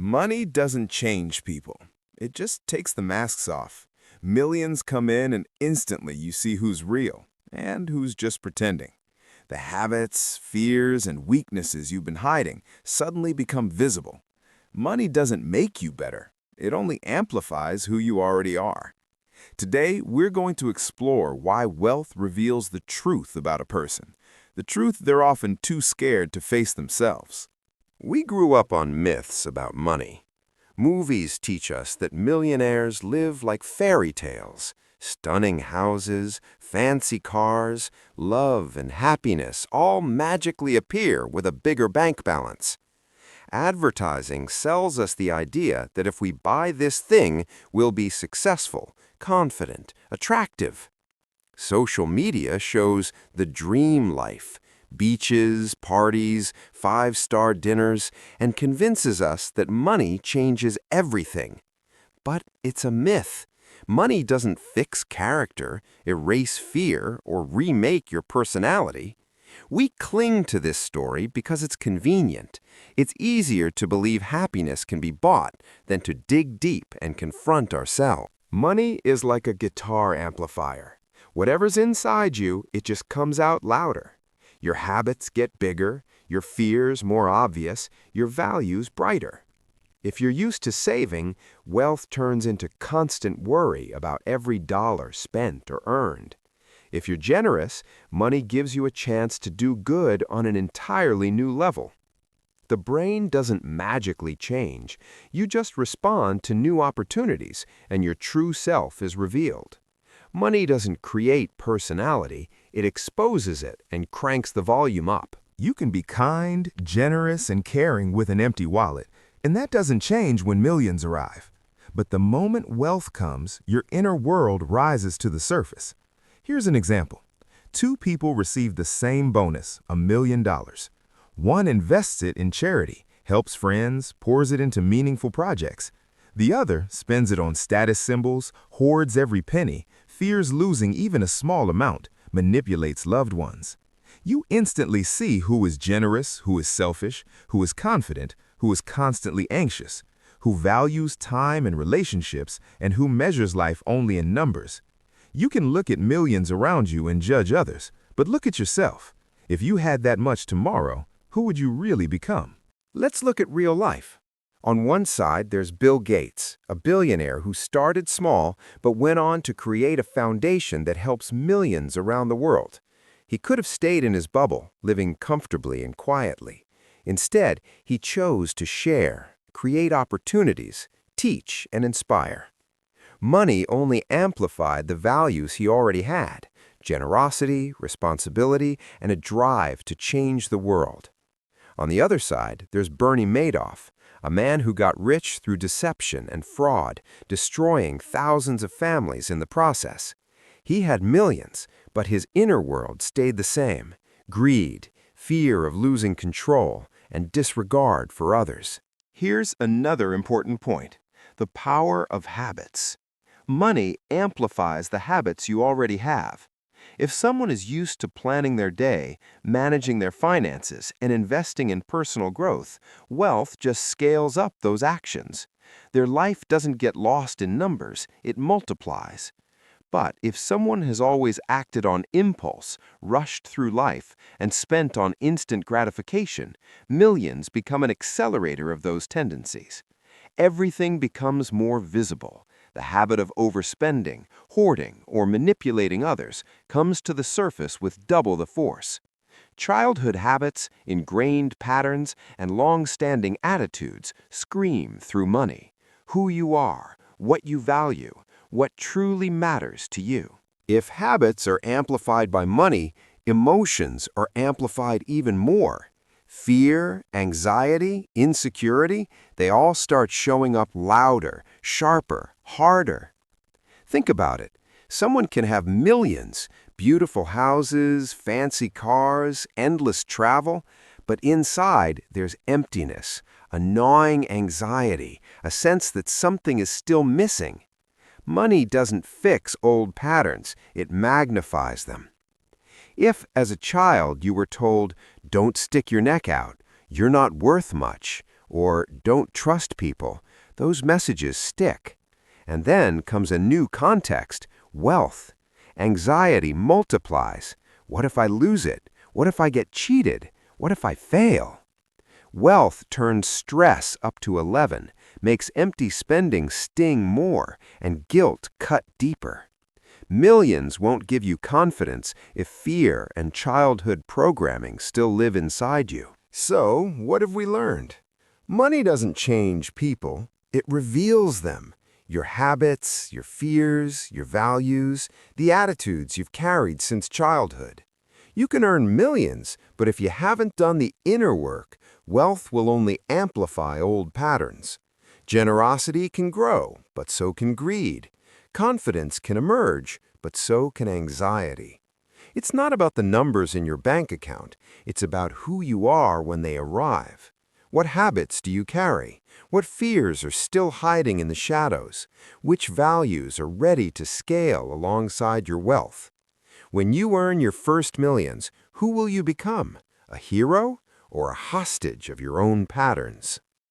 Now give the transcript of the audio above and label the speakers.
Speaker 1: Money doesn't change people. It just takes the masks off. Millions come in and instantly you see who's real and who's just pretending. The habits, fears, and weaknesses you've been hiding suddenly become visible. Money doesn't make you better. It only amplifies who you already are. Today, we're going to explore why wealth reveals the truth about a person, the truth they're often too scared to face themselves.
Speaker 2: We grew up on myths about money. Movies teach us that millionaires live like fairy tales. Stunning houses, fancy cars, love and happiness all magically appear with a bigger bank balance. Advertising sells us the idea that if we buy this thing, we'll be successful, confident, attractive. Social media shows the dream life, beaches, parties, five-star dinners, and convinces us that money changes everything. But it's a myth. Money doesn't fix character, erase fear, or remake your personality. We cling to this story because it's convenient. It's easier to believe happiness can be bought than to dig deep and confront ourselves.
Speaker 1: Money is like a guitar amplifier. Whatever's inside you, it just comes out louder. Your habits get bigger, your fears more obvious, your values brighter. If you're used to saving, wealth turns into constant worry about every dollar spent or earned. If you're generous, money gives you a chance to do good on an entirely new level. The brain doesn't magically change. You just respond to new opportunities, and your true self is revealed. Money doesn't create personality, it exposes it and cranks the volume up. You can be kind, generous, and caring with an empty wallet, and that doesn't change when millions arrive. But the moment wealth comes, your inner world rises to the surface. Here's an example. Two people receive the same bonus, $1 million. One invests it in charity, helps friends, pours it into meaningful projects. The other spends it on status symbols, hoards every penny, fears losing even a small amount, manipulates loved ones. You instantly see who is generous, who is selfish, who is confident, who is constantly anxious, who values time and relationships, and who measures life only in numbers. You can look at millions around you and judge others, but look at yourself. If you had that much tomorrow, who would you really become?
Speaker 2: Let's look at real life. On one side, there's Bill Gates, a billionaire who started small but went on to create a foundation that helps millions around the world. He could have stayed in his bubble, living comfortably and quietly. Instead, he chose to share, create opportunities, teach, and inspire. Money only amplified the values he already had: generosity, responsibility, and a drive to change the world. On the other side, there's Bernie Madoff, a man who got rich through deception and fraud, destroying thousands of families in the process. He had millions, but his inner world stayed the same: greed, fear of losing control, and disregard for others. Here's another important point: the power of habits. Money amplifies the habits you already have. If someone is used to planning their day, managing their finances, and investing in personal growth, wealth just scales up those actions. Their life doesn't get lost in numbers, it multiplies. But if someone has always acted on impulse, rushed through life, and spent on instant gratification, millions become an accelerator of those tendencies. Everything becomes more visible. The habit of overspending, hoarding, or manipulating others comes to the surface with double the force. Childhood habits, ingrained patterns, and long-standing attitudes scream through money: who you are, what you value, what truly matters to you. If habits are amplified by money, emotions are amplified even more. Fear, anxiety, insecurity, they all start showing up louder, sharper, harder. Think about it. Someone can have millions, beautiful houses, fancy cars, endless travel, but inside there's emptiness, a gnawing anxiety, a sense that something is still missing. Money doesn't fix old patterns, it magnifies them. If, as a child, you were told, "Don't stick your neck out, you're not worth much," or don't trust people, those messages stick. And then comes a new context, wealth. Anxiety multiplies. What if I lose it? What if I get cheated? What if I fail? Wealth turns stress up to 11, makes empty spending sting more, and guilt cut deeper. Millions won't give you confidence if fear and childhood programming still live inside you.
Speaker 1: So, what have we learned? Money doesn't change people, it reveals them. Your habits, your fears, your values, the attitudes you've carried since childhood. You can earn millions, but if you haven't done the inner work, wealth will only amplify old patterns. Generosity can grow, but so can greed. Confidence can emerge, but so can anxiety. It's not about the numbers in your bank account, it's about who you are when they arrive. What habits do you carry? What fears are still hiding in the shadows? Which values are ready to scale alongside your wealth? When you earn your first millions, who will you become? A hero or a hostage of your own patterns?